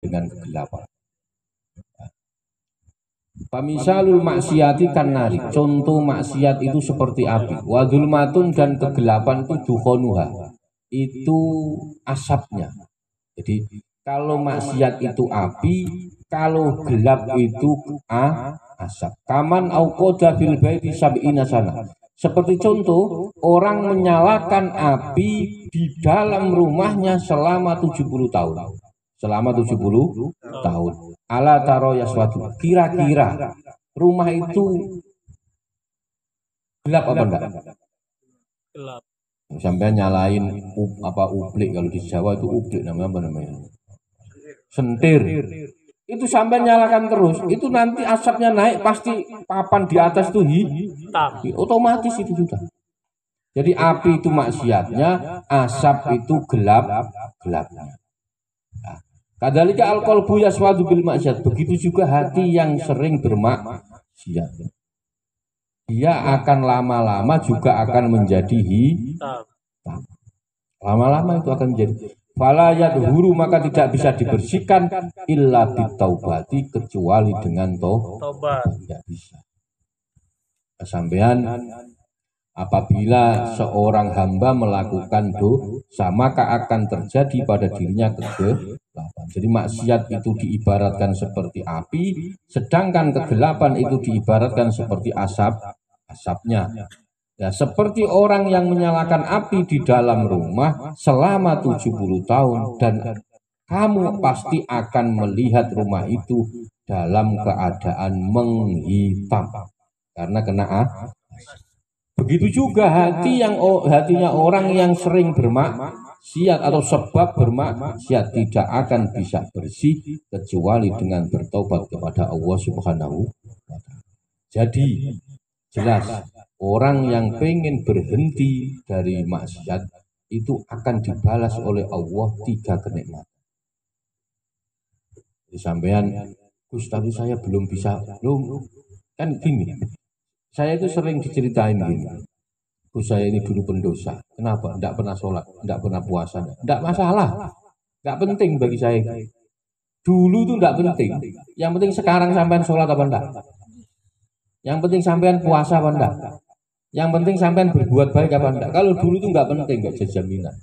dengan kegelapan. Pamisalul maksiati kannari, contoh maksiat itu seperti api. Wa dzulmatun, dan kegelapan itu dukhonuha, itu asapnya. Jadi kalau maksiat itu api, kalau gelap itu asap. Kaman auqada fil baiti sab'ina sana. Seperti contoh orang menyalakan api di dalam rumahnya selama 70 tahun. Selama 70 tahun. Ala taro yaswatu. Kira-kira rumah itu gelap apa enggak? Gelap. Sampai nyalain uplik, kalau di Jawa itu uplik namanya, apa namanya? Sentir. Itu sampai nyalakan terus, itu nanti asapnya naik, pasti papan di atas itu otomatis itu sudah. Jadi api itu maksiatnya, asap itu gelapnya. Nah, kadzalika al-qalbu yaswadu bil maksiat. Begitu juga hati yang sering bermaksiat. Dia akan lama-lama juga akan menjadi hitam. Lama-lama itu akan menjadi fala yadhuru, maka tidak bisa dibersihkan illa bitaubati, kecuali dengan tobat. Tidak bisa. Kesampean apabila seorang hamba melakukan dosa, maka akan terjadi pada dirinya kegelapan. Jadi maksiat itu diibaratkan seperti api, sedangkan kegelapan itu diibaratkan seperti asapnya. Ya, seperti orang yang menyalakan api di dalam rumah selama 70 tahun, dan kamu pasti akan melihat rumah itu dalam keadaan menghitam karena kena asap. Begitu juga hatinya orang yang sering bermaksiat atau sebab bermaksiat tidak akan bisa bersih kecuali dengan bertobat kepada Allah Subhanahu wa Ta'ala. Jadi jelas orang yang pengen berhenti dari maksiat itu akan dibalas oleh Allah 3 kenikmatan. Sampean, Gus, tapi saya belum bisa. Kan gini, saya itu sering diceritain gini. Gus, saya ini dulu pendosa. Kenapa? Tidak pernah sholat, tidak pernah puasa. Tidak masalah, tidak penting bagi saya. Dulu itu tidak penting. Yang penting sekarang sampean sholat apa enggak? Yang penting sampean puasa apa enggak? Yang penting sampean berbuat baik apa enggak? Kalau dulu itu enggak penting, enggak ada jaminan.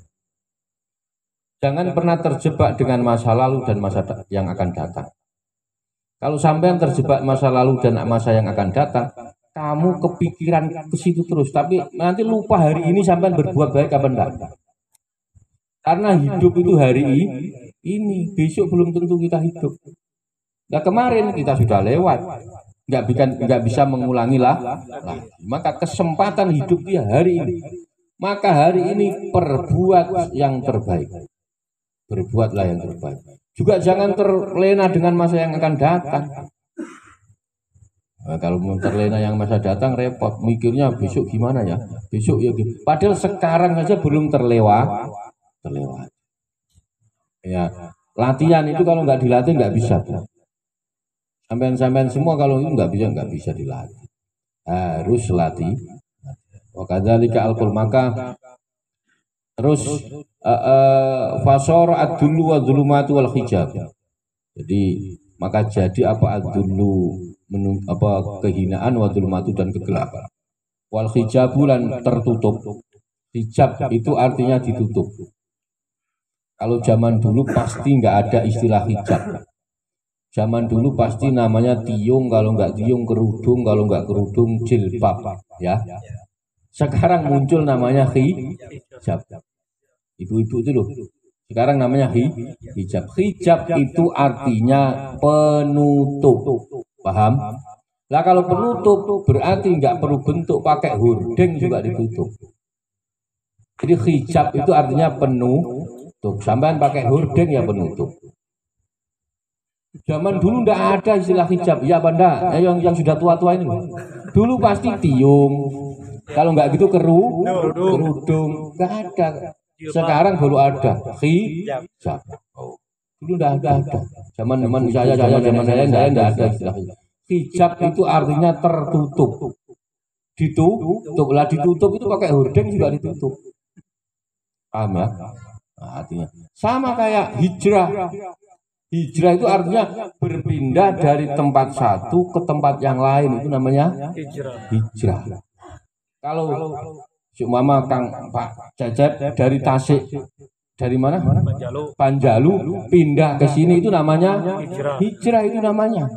Jangan pernah terjebak dengan masa lalu dan masa yang akan datang. Kalau sampean terjebak masa lalu dan masa yang akan datang, kamu kepikiran ke situ terus, tapi nanti lupa hari ini sampean berbuat baik apa enggak? Karena hidup itu hari ini, besok belum tentu kita hidup. Nah, kemarin kita sudah lewat. Nggak bisa mengulangi lah. Maka kesempatan hidup dia hari ini. Maka hari ini perbuat yang terbaik. Berbuatlah yang terbaik. Juga jangan terlena dengan masa yang akan datang. Nah, kalau mau terlena yang masa datang repot. Mikirnya besok gimana ya? Besok ya. Padahal sekarang saja belum terlewat. Ya, latihan itu kalau nggak dilatih nggak bisa. Sampean semua kalau itu nggak bisa dilatih, harus latih. Wakadzalika alqul, maka terus fasor ad-dullu wa dzulumatu wal hijab. Jadi maka jadi apa ad-dullu, kehinaan, wa dzulumatu dan kegelapan, wal hijabulan tertutup. Hijab itu artinya ditutup. Kalau zaman dulu pasti nggak ada istilah hijab. Zaman dulu pasti namanya tiung, kalau nggak tiung kerudung, kalau nggak kerudung jilbab, ya. Sekarang muncul namanya hijab. Ibu-ibu itu loh. Sekarang namanya hijab. Hijab itu artinya penutup. Paham? Lah kalau penutup berarti nggak perlu bentuk, pakai hordeng juga ditutup. Jadi hijab itu artinya penutup. Sampai pakai hordeng ya penutup. Zaman dulu ndak ada istilah hijab, ya banda, yang sudah tua-tua ini. Dulu pasti tiung, kalau nggak gitu kerudung, nggak ada. Sekarang baru ada hijab. Dulu ndak ada. Zaman saya ndak ada istilah hijab. Hijab itu artinya tertutup. Ditutup itu pakai hordeng juga ditutup. Paham ya? Nah, artinya sama kayak hijrah. Hijrah itu artinya berpindah dari tempat satu ke tempat yang lain, itu namanya hijrah. Kalau Mama Kang Pak Cecep dari Tasik, dari mana? Panjalu pindah ke sini, itu namanya hijrah, itu namanya.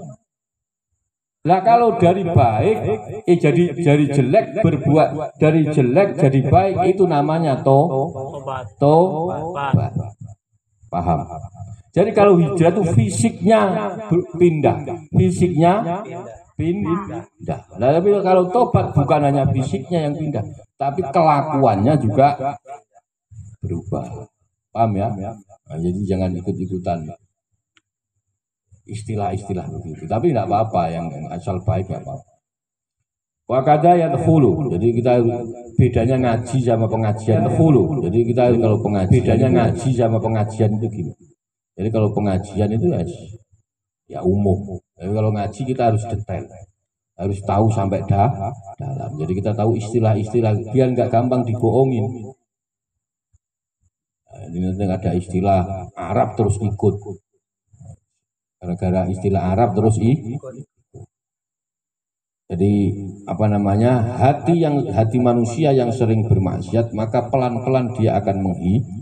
Lah kalau dari baik jadi jelek, berbuat dari jelek jadi baik, itu namanya tobat. Paham? Jadi kalau hijrah itu fisiknya pindah, fisiknya pindah. Nah, tapi kalau tobat bukan hanya fisiknya yang pindah, tapi kelakuannya juga berubah. Paham ya? Nah, jadi jangan ikut-ikutan istilah-istilah begitu. Tapi tidak apa-apa, yang asal baik tidak apa-apa. Wakada yadkhulu. Jadi kita bedanya ngaji sama pengajian yadkhulu. Jadi kita kalau pengajian bedanya ngaji sama pengajian itu gini. Jadi kalau pengajian itu ya umum. Tapi kalau ngaji kita harus detail, harus tahu sampai dalam. Jadi kita tahu istilah-istilah biar nggak gampang dibohongin. Nah, ini nanti ada istilah Arab terus ikut. Gara-gara istilah Arab terus Jadi apa namanya, hati manusia yang sering bermaksiat, maka pelan-pelan dia akan menghilang.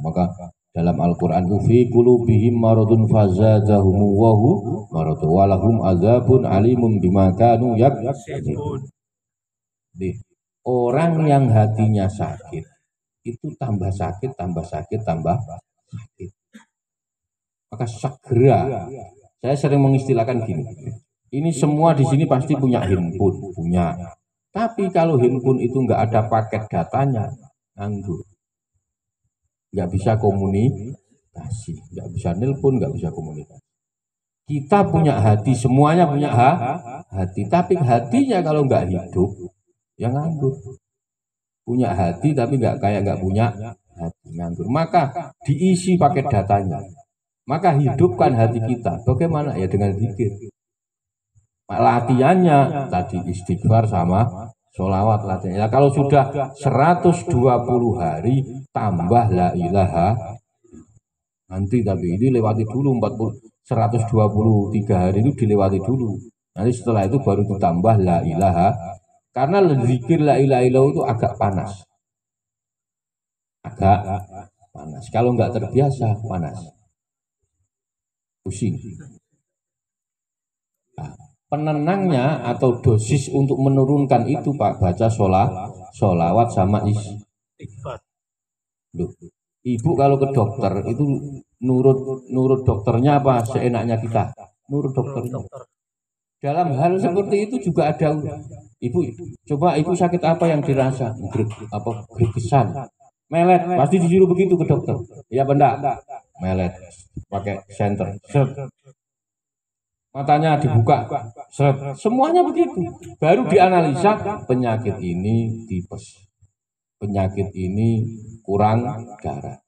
Maka dalam Al-Quran itu fi qulubihim maradun fazadahumullahu maradun walahum azabun alimun bima kanu yaksibun. Orang yang hatinya sakit itu tambah sakit. Maka segera, saya sering mengistilahkan gini, ini semua di sini pasti punya handphone, punya. Tapi kalau handphone itu nggak ada paket datanya, nganggur. Nggak bisa komunikasi, nggak bisa nelpon, nggak bisa komunikasi. Kita punya hati, semuanya punya hati, tapi hatinya kalau nggak hidup, ya nganggur. Punya hati tapi nggak punya hati, nganggur. Maka diisi paket datanya. Maka hidupkan hati kita. Bagaimana? Ya dengan zikir. Latihannya tadi istighfar sama sholawat latihannya. Kalau sudah 120 hari tambah la ilaha nanti, tapi ini lewati dulu 123 hari itu dilewati dulu. Nanti setelah itu baru ditambah la ilaha. Karena zikir la ilaha illallah itu agak panas. Kalau nggak terbiasa panas. Pusing. Nah, penenangnya atau dosis untuk menurunkan itu Pak, baca sholawat sama istighfar. Ibu kalau ke dokter itu nurut dokternya apa seenaknya kita? Nurut dokternya. Dalam hal seperti itu juga ada ibu, coba ibu sakit apa yang dirasa? Gregesan, melet, pasti disuruh begitu ke dokter. Ya benda, melet, pakai senter. Matanya dibuka, semuanya begitu. Baru dianalisa, penyakit ini tipes, penyakit ini kurang darah.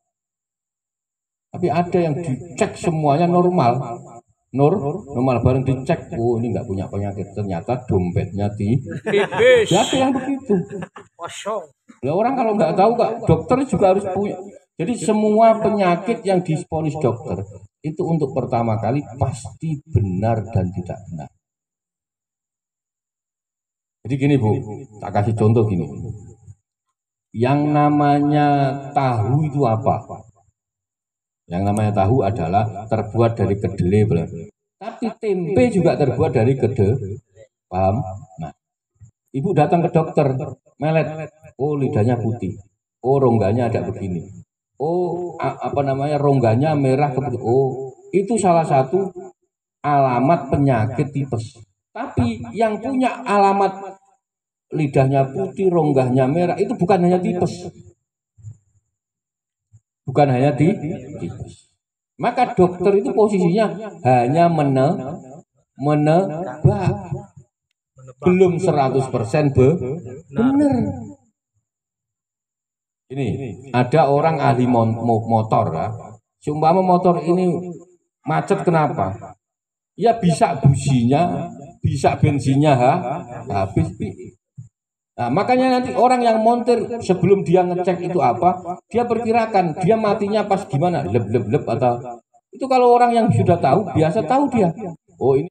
Tapi ada yang dicek semuanya normal, bareng dicek, oh ini nggak punya penyakit, ternyata dompetnya Ada yang begitu. Nah, orang kalau nggak tahu Kak, dokter juga harus punya. Jadi semua penyakit yang divonis dokter itu untuk pertama kali pasti benar dan tidak benar. Jadi gini Bu, tak kasih contoh gini. Yang namanya tahu itu apa? Yang namanya tahu adalah terbuat dari kedelai. Tapi tempe juga terbuat dari kedelai. Paham? Nah, ibu datang ke dokter, melet. Oh, lidahnya putih. Oh, rongganya ada begini. Oh, rongganya merah. Oh, itu salah satu alamat penyakit tipes. Tapi yang punya alamat lidahnya putih, rongganya merah itu bukan hanya tipes. Bukan hanya tipes. Maka dokter itu posisinya hanya menebak. Belum 100% benar. Ini ada orang ahli motor ya. Seumpama motor ini macet kenapa? Ya bisa businya, bisa bensinnya habis. Nah, makanya nanti orang yang montir sebelum dia ngecek itu apa, dia perkirakan dia matinya pas gimana, leb atau Itu kalau orang yang sudah tahu, biasa tahu dia. Oh ini